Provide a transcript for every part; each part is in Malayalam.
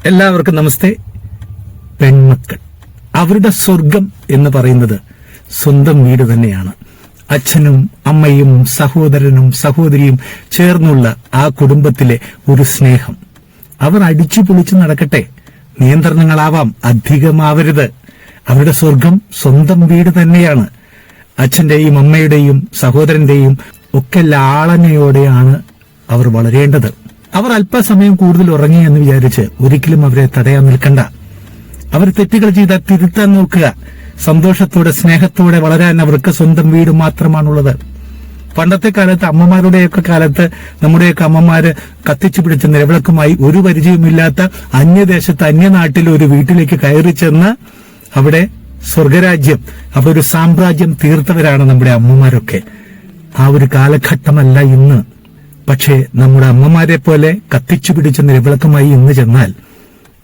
എല്ലാവർക്കും നമസ്തേ. പെൺമക്കൾ, അവരുടെ സ്വർഗം എന്ന് പറയുന്നത് സ്വന്തം വീട് തന്നെയാണ്. അച്ഛനും അമ്മയും സഹോദരനും സഹോദരിയും ചേർന്നുള്ള ആ കുടുംബത്തിലെ ഒരു സ്നേഹം. അവർ അടിച്ചു പൊളിച്ചു നടക്കട്ടെ, നിയന്ത്രണങ്ങളാവാം, അധികമാവരുത്. അവരുടെ സ്വർഗം സ്വന്തം വീട് തന്നെയാണ്. അച്ഛന്റെയും അമ്മയുടെയും സഹോദരന്റെയും ഒക്കെ ലാളനയോടെയാണ് അവർ വളരേണ്ടത്. അവർ അല്പസമയം കൂടുതൽ ഉറങ്ങി എന്ന് വിചാരിച്ച് ഒരിക്കലും അവരെ തടയാൻ നിൽക്കണ്ട. അവർ തെറ്റുകൾ ചെയ്താൽ തിരുത്താൻ നോക്കുക. സന്തോഷത്തോടെ സ്നേഹത്തോടെ വളരാൻ അവർക്ക് സ്വന്തം വീട് മാത്രമാണുള്ളത്. പണ്ടത്തെ കാലത്ത്, അമ്മമാരുടെയൊക്കെ കാലത്ത്, നമ്മുടെയൊക്കെ അമ്മമാര് കത്തിച്ചു പിടിച്ച നിലവിളക്കുമായി ഒരു പരിചയമില്ലാത്ത അന്യദേശത്ത് അന്യനാട്ടിൽ ഒരു വീട്ടിലേക്ക് കയറി ചെന്ന് അവിടെ സ്വർഗരാജ്യം, അവിടെ ഒരു സാമ്രാജ്യം തീർത്തവരാണ് നമ്മുടെ അമ്മമാരൊക്കെ. ആ ഒരു കാലഘട്ടമല്ല ഇന്ന്. പക്ഷേ നമ്മുടെ അമ്മമാരെ പോലെ കത്തിച്ചു പിടിച്ച നിലവിളക്കുമായി ഇന്ന് ചെന്നാൽ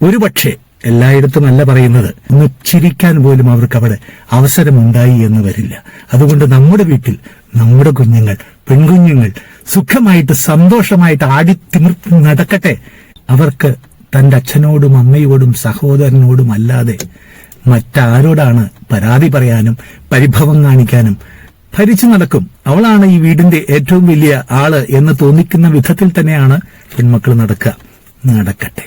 ഒരുപക്ഷെ, എല്ലായിടത്തുമല്ല പറയുന്നത്, ഒന്ന് ചിരിക്കാൻ പോലും അവർക്ക് അവിടെ അവസരമുണ്ടായി എന്ന് വരില്ല. അതുകൊണ്ട് നമ്മുടെ വീട്ടിൽ നമ്മുടെ കുഞ്ഞുങ്ങൾ, പെൺകുഞ്ഞുങ്ങൾ സുഖമായിട്ട് സന്തോഷമായിട്ട് ആടിത്തിമിർത്ത് നടക്കട്ടെ. അവർക്ക് തന്റെ അച്ഛനോടും അമ്മയോടും സഹോദരനോടും അല്ലാതെ മറ്റാരോടാണ് പരാതി പറയാനും പരിഭവം കാണിക്കാനും? ഭരിച്ചു നടക്കും, അവളാണ് ഈ വീടിന്റെ ഏറ്റവും വലിയ ആള് എന്ന് തോന്നിക്കുന്ന വിധത്തിൽ തന്നെയാണ് പെൺമക്കൾ നടക്കുക. നടക്കട്ടെ.